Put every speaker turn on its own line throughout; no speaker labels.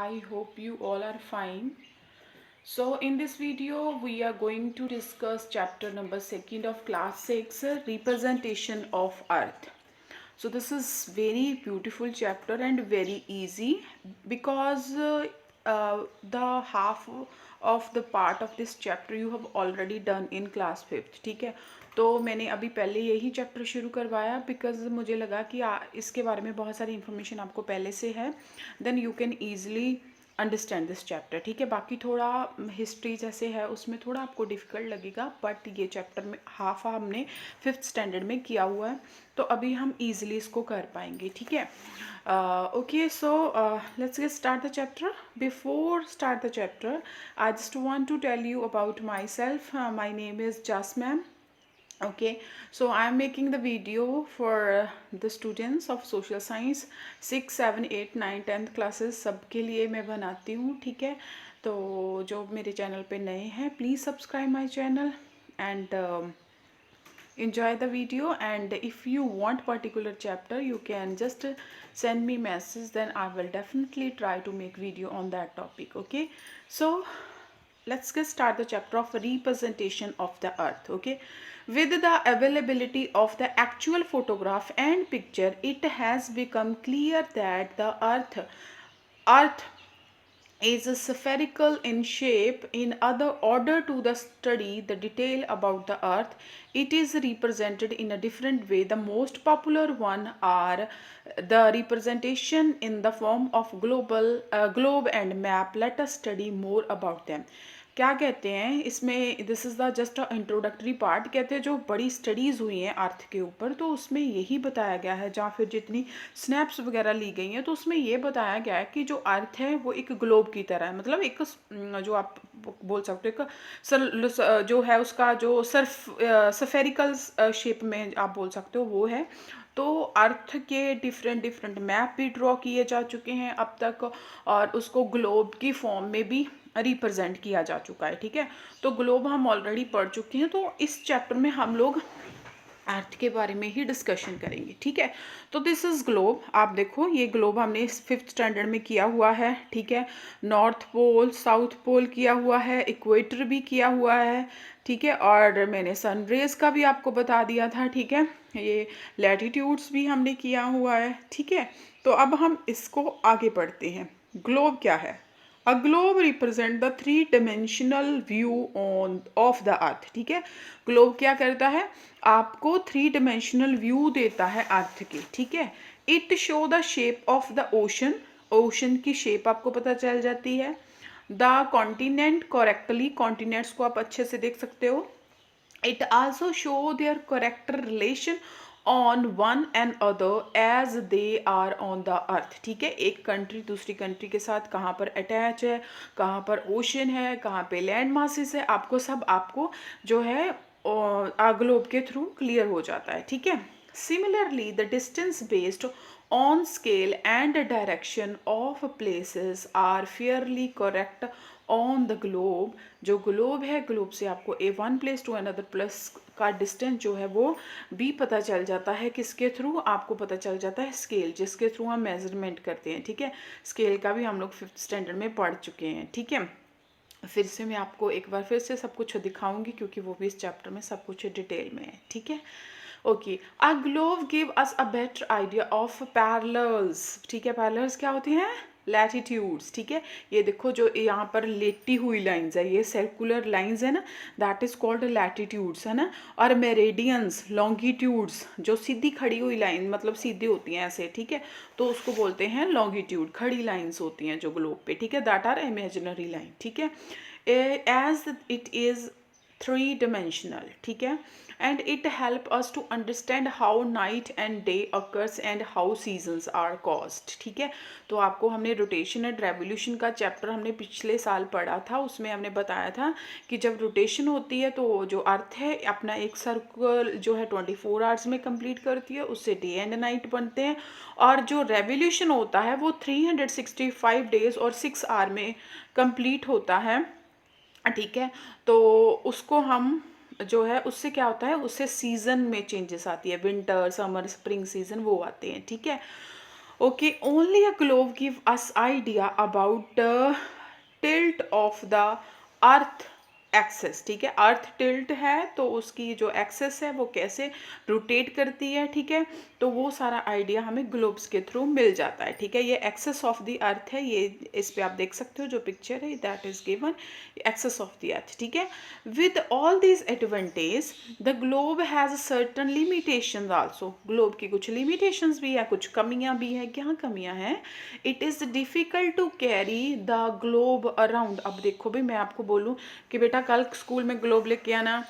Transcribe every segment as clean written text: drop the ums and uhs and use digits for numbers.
I hope you all are fine. So in this video we are going to discuss chapter number 2 of class 6, representation of earth. So this is very beautiful chapter and very easy because the half of the part of this chapter you have already done in class 5th. ठीक है, तो मैंने अभी पहले यही chapter शुरू करवाया because मुझे लगा कि इसके बारे में बहुत सारी इन्फॉर्मेशन आपको पहले से है, then you can easily understand this chapter. ठीक है, बाकी थोड़ा हिस्ट्री जैसे है उसमें थोड़ा आपको डिफिकल्ट लगेगा, बट ये चैप्टर में हाफ हमने 5th स्टैंडर्ड में किया हुआ है, तो अभी हम इजीली इसको कर पाएंगे. ठीक है, okay. So let's get start the chapter. Before start the chapter I just want to tell you about myself. My name is Jas ma'am. Okay, so I am making the video for the students of social science 6, 7, 8, 9, 10th classes सबके लिए मैं बनाती हूँ. ठीक है, तो जो मेरे चैनल पे नए हैं please subscribe my channel and enjoy the video, and if you want particular chapter you can just send me message, then I will definitely try to make video on that topic. Okay, so let's get start the chapter of representation of the earth. Okay, with the availability of the actual photograph and picture, it has become clear that the earth is spherical in shape. In other order to the study the detail about the earth, it is represented in a different way. The most popular one are the representation in the form of globe and map. Let us study more about them. क्या कहते हैं इसमें, this is the just a introductory part. कहते हैं जो बड़ी studies हुई हैं अर्थ के ऊपर, तो उसमें यही बताया गया है, जहाँ फिर जितनी स्नैप्स वगैरह ली गई हैं तो उसमें ये बताया गया है कि जो अर्थ है वो एक ग्लोब की तरह है. मतलब एक जो आप बोल सकते हो एक जो है उसका जो सफेरिकल शेप में आप बोल सकते हो वो है. तो अर्थ के डिफरेंट मैप भी ड्रॉ किए जा चुके हैं अब तक, और उसको ग्लोब की फॉर्म में भी रिप्रेजेंट किया जा चुका है. ठीक है, तो ग्लोब हम ऑलरेडी पढ़ चुके हैं, तो इस चैप्टर में हम लोग अर्थ के बारे में ही डिस्कशन करेंगे. ठीक है, तो दिस इज़ ग्लोब. आप देखो ये ग्लोब हमने 5th स्टैंडर्ड में किया हुआ है. ठीक है, नॉर्थ पोल, साउथ पोल किया हुआ है, इक्वेटर भी किया हुआ है. ठीक है, और मैंने सन रेज का भी आपको बता दिया था. ठीक है, ये लैटिट्यूड्स भी हमने किया हुआ है. ठीक है, तो अब हम इसको आगे बढ़ते हैं. ग्लोब क्या है? A globe represent the 3 dimensional view on of the earth. ठीक है, ग्लोब क्या करता है? आपको 3 dimensional व्यू देता है अर्थ की. ठीक है, it show the shape of the ocean. Ocean की शेप आपको पता चल जाती है. द कॉन्टिनेंट करेक्टली, कॉन्टिनेंट्स को आप अच्छे से देख सकते हो. It also show there correct relation on one and other as they are on the earth. ठीक है, एक कंट्री दूसरी कंट्री के साथ कहाँ पर अटैच है, कहाँ पर ओशन है, कहाँ पे लैंड मासेस है, आपको सब आपको जो है ग्लोब के थ्रू क्लियर हो जाता है. ठीक है, similarly the distance based on scale and direction of places are fairly correct on the globe. जो ग्लोब है, ग्लोब से आपको one place to another place का डिस्टेंस जो है वो भी पता चल जाता है. किसके थ्रू? आपको पता चल जाता है स्केल, जिसके थ्रू हम मेजरमेंट करते हैं. ठीक है, स्केल का भी हम लोग 5th स्टैंडर्ड में पढ़ चुके हैं. ठीक है, फिर से मैं आपको एक बार फिर से सब कुछ दिखाऊंगी क्योंकि वो भी इस चैप्टर में सब कुछ डिटेल में है. ठीक है, okay. A globe give us a better idea of parallels. ठीक है, पैरेलल्स क्या होती हैं? लैटिट्यूड्स. ठीक है, ये देखो जो यहाँ पर लेटी हुई लाइंस है, ये सर्कुलर लाइंस है ना, दैट इज कॉल्ड लैटिट्यूड्स, है ना. और मेरेडियंस, लॉन्गिट्यूड्स, जो सीधी खड़ी हुई लाइन मतलब सीधी होती हैं ऐसे. ठीक है, तो उसको बोलते हैं लॉन्गिट्यूड. खड़ी लाइंस होती हैं जो ग्लोब पे. ठीक है, दैट आर इमेजिनरी लाइन. ठीक है, एज इट इज 3 dimensional. ठीक है, and it help us to understand how night and day occurs and how seasons are caused. ठीक है, तो आपको हमने रोटेशन एंड रेवोल्यूशन का चैप्टर हमने पिछले साल पढ़ा था. उसमें हमने बताया था कि जब रोटेशन होती है तो जो अर्थ है अपना एक सर्कल जो है 24 आवर्स में कंप्लीट करती है, उससे डे एंड नाइट बनते हैं. और जो रेवोल्यूशन होता है वो 365 डेज और 6 आवर में कंप्लीट होता है. ठीक है, तो उसको हम जो है उससे क्या होता है, उससे सीजन में चेंजेस आती है. विंटर, समर, स्प्रिंग सीजन वो आते हैं. ठीक है, Okay, only a globe give us idea about the tilt of the earth axis, ठीक है। अर्थ टिल्ट है तो उसकी जो एक्सेस है वो कैसे रोटेट करती है, ठीक है। तो वो सारा आइडिया हमें ग्लोब्स के थ्रू मिल जाता है, ठीक है। ये एक्सेस ऑफ द अर्थ है, ये इस पे आप देख सकते हो जो पिक्चर है, that is given axis of the earth, ठीक है। With all this advantage the globe has certain limitations also, globe की कुछ लिमिटेशंस भी है, कुछ कमियां भी है। क्या कमियां हैं? It is difficult to carry the globe around. अब देखो भी, मैं आपको बोलूँ कि बेटा कल स्कूल में ग्लोब लेके आना,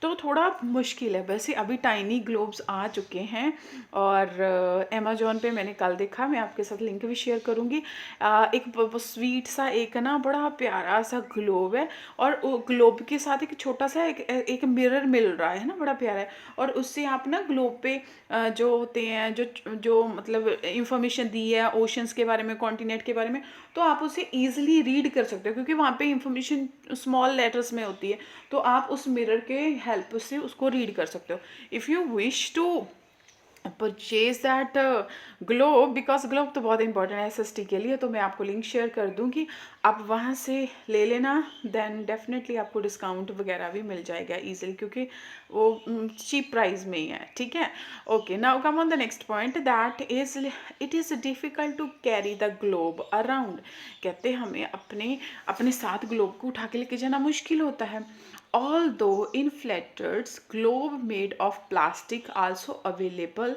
तो थोड़ा मुश्किल है। वैसे अभी टाइनी ग्लोब्स आ चुके हैं और अमेजोन पे मैंने कल देखा, मैं आपके साथ लिंक भी शेयर करूँगी। एक स्वीट सा एक ना बड़ा प्यारा सा ग्लोब है, और वो ग्लोब के साथ एक छोटा सा एक मिरर मिल रहा है ना, बड़ा प्यारा है। और उससे आप ना ग्लोब पे जो होते हैं, जो जो मतलब इंफॉर्मेशन दी है ओशंस के बारे में, कॉन्टिनेंट के बारे में, तो आप उसे ईजिली रीड कर सकते हो, क्योंकि वहाँ पे इंफॉर्मेशन स्मॉल लेटर्स में होती है। तो आप उस मिरर के हेल्प से उसको रीड कर सकते हो। If you wish to purchase that globe, because globe तो बहुत इंपॉर्टेंट है एसएसटी के लिए, तो मैं आपको लिंक शेयर कर दूंगी, आप वहाँ से ले लेना। देन डेफिनेटली आपको डिस्काउंट वगैरह भी मिल जाएगा ईजिली, क्योंकि वो चीप प्राइस में ही है, ठीक है। Okay, now come on the next point, that is it is difficult to carry the globe around. कहते हैं हमें अपने अपने साथ ग्लोब को उठा के लेके जाना मुश्किल होता है। Although inflators globe made of plastic also available,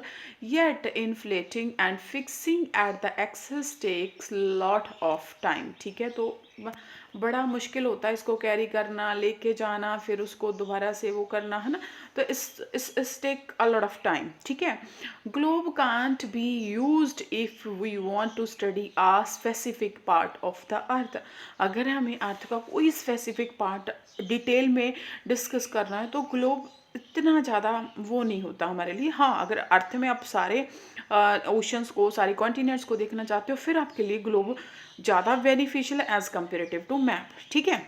yet inflating and fixing at the axis takes lot of time, ठीक है। तो बड़ा मुश्किल होता है इसको कैरी करना, लेके जाना, फिर उसको दोबारा से वो करना, है ना। तो इस take a lot of time, ठीक है। Globe can't be used if we want to study a specific part of the earth. अगर हमें अर्थ का कोई स्पेसिफिक पार्ट डिटेल में डिस्कस करना है, तो ग्लोब इतना ज़्यादा वो नहीं होता हमारे लिए। हाँ, अगर अर्थ में आप सारे ओशंस को, सारे कॉन्टिनेंट्स को देखना चाहते हो, फिर आपके लिए ग्लोब ज़्यादा बेनिफिशियल है एज कम्पेरेटिव टू मैप, ठीक है।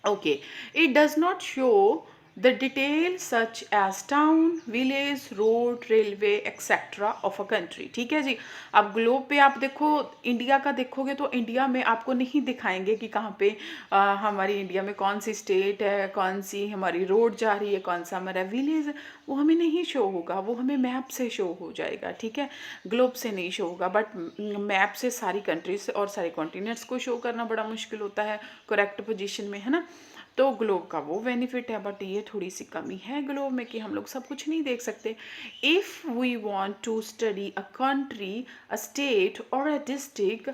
Okay, it does not show the detail such as town, village, road, railway etcetera of a country, ठीक है जी। अब ग्लोब पे आप देखो, इंडिया का देखोगे तो इंडिया में आपको नहीं दिखाएंगे कि कहाँ पे हमारी इंडिया में कौन सी स्टेट है, कौन सी हमारी रोड जा रही है, कौन सा हमारा विलेज है, वो हमें नहीं शो होगा, वो हमें मैप से शो हो जाएगा, ठीक है। ग्लोब से नहीं शो होगा, बट मैप से सारी कंट्रीज और सारे कॉन्टिनेंट्स को शो करना बड़ा मुश्किल होता है करेक्ट पोजीशन में, है ना। तो ग्लोब का वो बेनिफिट है, बट ये थोड़ी सी कमी है ग्लोब में कि हम लोग सब कुछ नहीं देख सकते। If we want to study a country, a state और a district,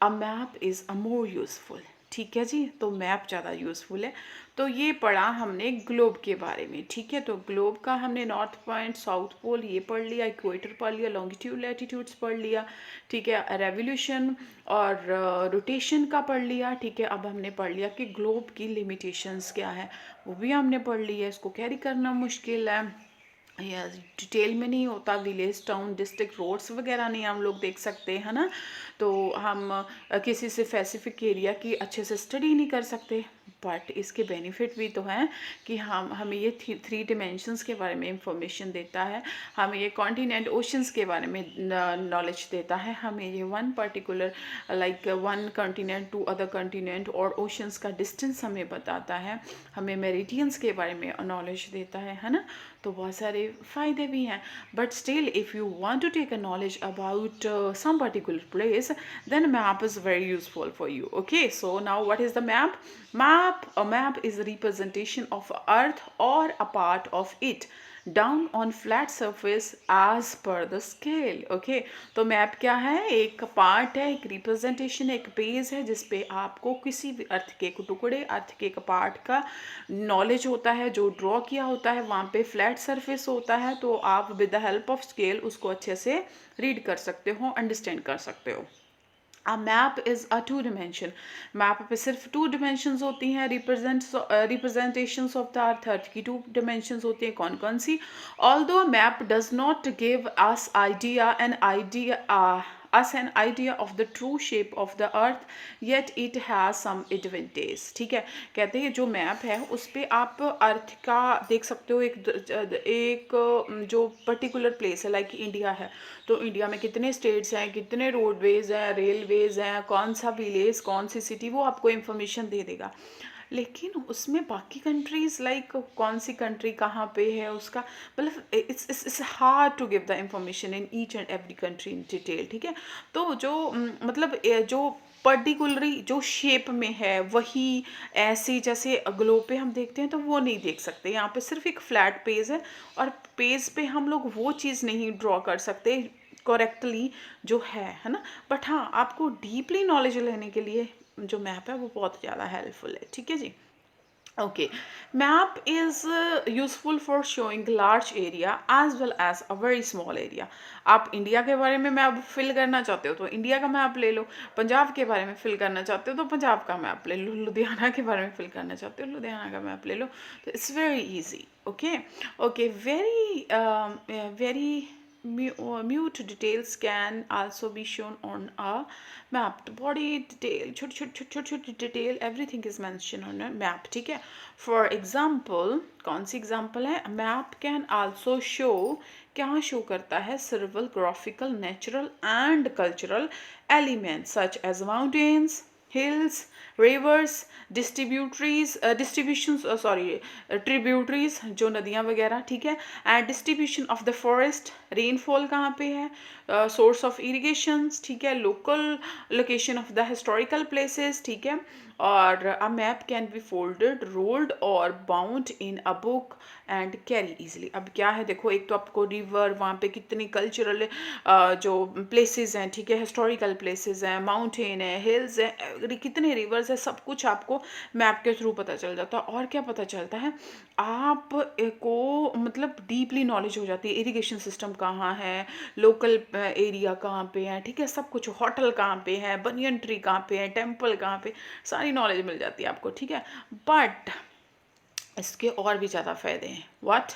a map is a more useful, ठीक है जी। तो मैप ज़्यादा यूज़फुल है। तो ये पढ़ा हमने ग्लोब के बारे में, ठीक है। तो ग्लोब का हमने नॉर्थ पॉइंट, साउथ पोल ये पढ़ लिया, इक्वेटर पढ़ लिया, लॉन्गिट्यूड लैटिट्यूड्स पढ़ लिया, ठीक है। रेवोल्यूशन और रोटेशन का पढ़ लिया, ठीक है। अब हमने पढ़ लिया कि ग्लोब की लिमिटेशंस क्या है, वो भी हमने पढ़ लिया। इसको कैरी करना मुश्किल है, या डिटेल में नहीं होता, विलेज, टाउन, डिस्ट्रिक्ट, रोड्स वगैरह नहीं हम लोग देख सकते, है ना। तो हम किसी से स्पेसिफिक एरिया की अच्छे से स्टडी नहीं कर सकते, बट इसके बेनिफिट भी तो हैं कि हमें ये थ्री डिमेंशंस के बारे में इंफॉर्मेशन देता है, हमें ये कॉन्टिनेंट, ओशंस के बारे में नॉलेज देता है, हमें ये one particular like one continent to other continent और ओशंस का डिस्टेंस हमें बताता है, हमें मेरिडियंस के बारे में नॉलेज देता है ना। तो बहुत सारे फ़ायदे भी हैं, but still if you want to take a knowledge about some particular place, then map is very useful for you. Okay, so now what is the map? A map is a representation of earth or a part of it down on flat surface as per the scale. Okay, तो map क्या है? एक part है, एक representation, एक page है जिसपे आपको किसी भी अर्थ के टुकड़े, अर्थ के एक पार्ट का नॉलेज होता है, जो ड्रॉ किया होता है, वहाँ पे फ्लैट सरफेस होता है, तो आप with the help of scale उसको अच्छे से रीड कर सकते हो, अंडरस्टैंड कर सकते हो। A map is a two dimension. Map पे सिर्फ टू डिमेंशंस होती हैं, रिप्रेजेंटेशंस ऑफ द अर्थ की टू डिमेंशंस होती हैं, कौन कौन सी? Although map does not give us idea us an idea of the true shape of the earth, yet it has some advantages. ठीक है, कहते हैं जो मैप है उस पे आप अर्थ का देख सकते हो, एक जो पर्टिकुलर प्लेस है, लाइक इंडिया है तो इंडिया में कितने स्टेट्स हैं, कितने रोडवेज हैं, रेलवेज हैं, कौन सा विलेज, कौन सी सिटी, वो आपको इन्फॉर्मेशन दे देगा। लेकिन उसमें बाकी कंट्रीज़, लाइक कौन सी कंट्री कहाँ पे है उसका, मतलब it's hard to give the information in each and every country in detail. ठीक है, तो जो मतलब जो पर्टिकुलरली जो शेप में है वही ऐसे जैसे ग्लोब पे हम देखते हैं तो वो नहीं देख सकते। यहाँ पे सिर्फ एक फ्लैट पेज है और पेज पे हम लोग वो चीज़ नहीं ड्रॉ कर सकते करेक्टली जो है ना। बट हाँ, आपको डीपली नॉलेज लेने के लिए जो मैप है वो बहुत ज़्यादा हेल्पफुल है। ठीक है जी, okay. Map is useful for showing large area as well as a very small area. आप इंडिया के बारे में मैप फिल करना चाहते हो तो इंडिया का मैप ले लो, पंजाब के बारे में फिल करना चाहते हो तो पंजाब का मैप ले लो, लुधियाना के बारे में फिल करना चाहते हो लुधियाना का मैप ले लो। तो it's very easy. Okay okay, very mute details can also be shown on a map. The body detail, छोटी detail, everything is mentioned on a map. ठीक है, for example, कौन सी example है, map can also show, क्या show करता है, several graphical, natural and cultural elements such as mountains, hills, rivers, tributaries जो नदियाँ वगैरह, ठीक है, and distribution of the forest, rainfall कहाँ पे है, सोर्स ऑफ इरिगेशंस, ठीक है, local location of the historical places, ठीक है। और a map can be folded, rolled और bound in a book and carry easily. अब क्या है देखो, एक तो आपको रिवर, वहाँ पे कितनी कल्चरल जो प्लेसेस हैं, ठीक है, हिस्टोरिकल प्लेसेस हैं, माउंटेन है, हिल्स है, कितने रिवर्स है, सब कुछ आपको मैप के थ्रू पता चल जाता है। और क्या पता चलता है, आप को मतलब डीपली नॉलेज हो जाती है, इरिगेशन सिस्टम कहाँ है, लोकल एरिया कहाँ पे है, ठीक है, सब कुछ, होटल कहाँ पे है, बनियन ट्री कहाँ पे है, टेम्पल कहाँ पे, सारी नॉलेज मिल जाती है आपको। ठीक है, बट इसके और भी ज़्यादा फ़ायदे हैं। What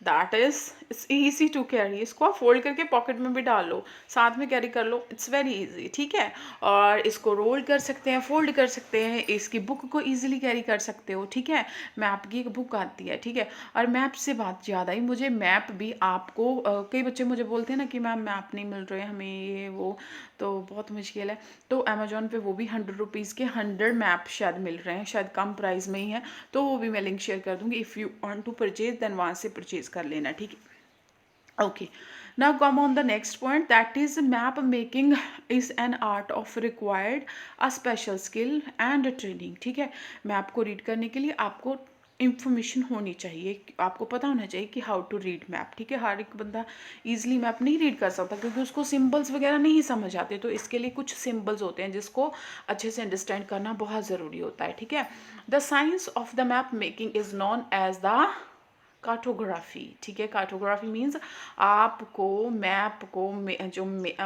that is, it's easy to carry. इसको आप फोल्ड करके पॉकेट में भी डाल लो, साथ में कैरी कर लो, इट्स वेरी इजी। ठीक है, और इसको रोल कर सकते हैं, फोल्ड कर सकते हैं, इसकी बुक को इजीली कैरी कर सकते हो। ठीक है, मैप की एक बुक आती है, ठीक है। और मैप से बात याद आई मुझे, मैप भी आपको कई बच्चे मुझे बोलते हैं ना कि मैम मैप नहीं मिल रहे हमें, ये वो, तो बहुत मुश्किल है। तो अमेजोन पे वो भी 100 रुपीज़ के 100 मैप शायद मिल रहे हैं, शायद कम प्राइस में ही है, तो वो भी मैं लिंक शेयर कर दूंगी। If you want to purchase then वहाँ से परचेज कर लेना। ठीक है, okay. Now come on the next point, that is map making is an art of required a special skill and training. ठीक है, मैप को रीड करने के लिए आपको इंफॉर्मेशन होनी चाहिए, आपको पता होना चाहिए कि हाउ टू रीड मैप। ठीक है, हर एक बंदा ईजिली मैप नहीं रीड कर सकता क्योंकि उसको सिंबल्स वगैरह नहीं समझ आते, तो इसके लिए कुछ सिंबल्स होते हैं जिसको अच्छे से अंडरस्टैंड करना बहुत ज़रूरी होता है। ठीक है, the science of the map making is known as the cartography. ठीक है, कार्टोग्राफी मीन्स आपको मैप को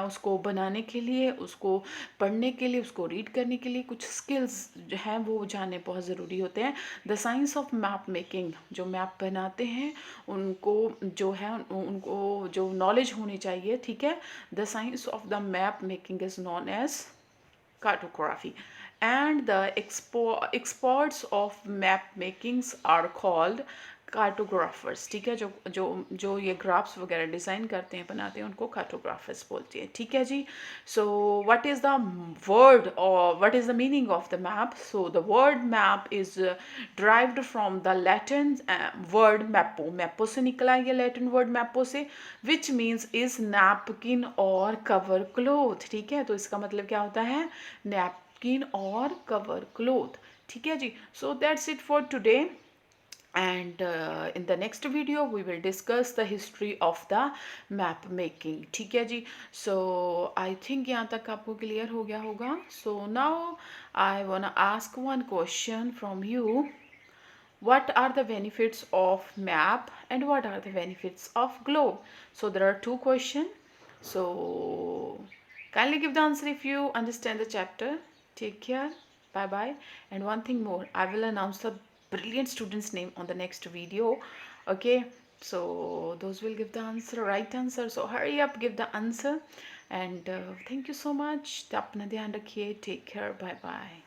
उसको बनाने के लिए, उसको पढ़ने के लिए, उसको रीड करने के लिए कुछ स्किल्स जो हैं वो जानने बहुत ज़रूरी होते हैं। The science of map making, जो मैप बनाते हैं उनको जो है उनको जो नॉलेज होनी चाहिए। ठीक है, the science of the map making is known as cartography, and the experts of map makings are called cartographers. ठीक है, जो जो जो ये ग्राफ्स वगैरह डिज़ाइन करते हैं, बनाते हैं, उनको कार्टोग्राफर्स बोलते हैं। ठीक है जी, so what is the word और what is the meaning of the map? So the word map is derived from the Latin word mappa, mappa से निकला ये लैटिन वर्ड मैपो से, विच मीन्स इज नैपकिन और cover cloth. ठीक है, तो इसका मतलब क्या होता है, नैपकिन और कवर क्लोथ। ठीक है जी, so that's it for today, and in the next video we will discuss the history of the map making. ठीक है जी, so I think यहाँ तक आपको क्लियर हो गया होगा। So now I wanna ask one question from you. What are the benefits of map and what are the benefits of globe? So there are two questions, so kindly give the answer if you understand the chapter. Take care, bye bye. And one thing more, I will announce the brilliant student's name on the next video. Okay, so those will give the answer, right answer, so hurry up, give the answer. And thank you so much. अपना ध्यान रखिए। Take care. Bye bye.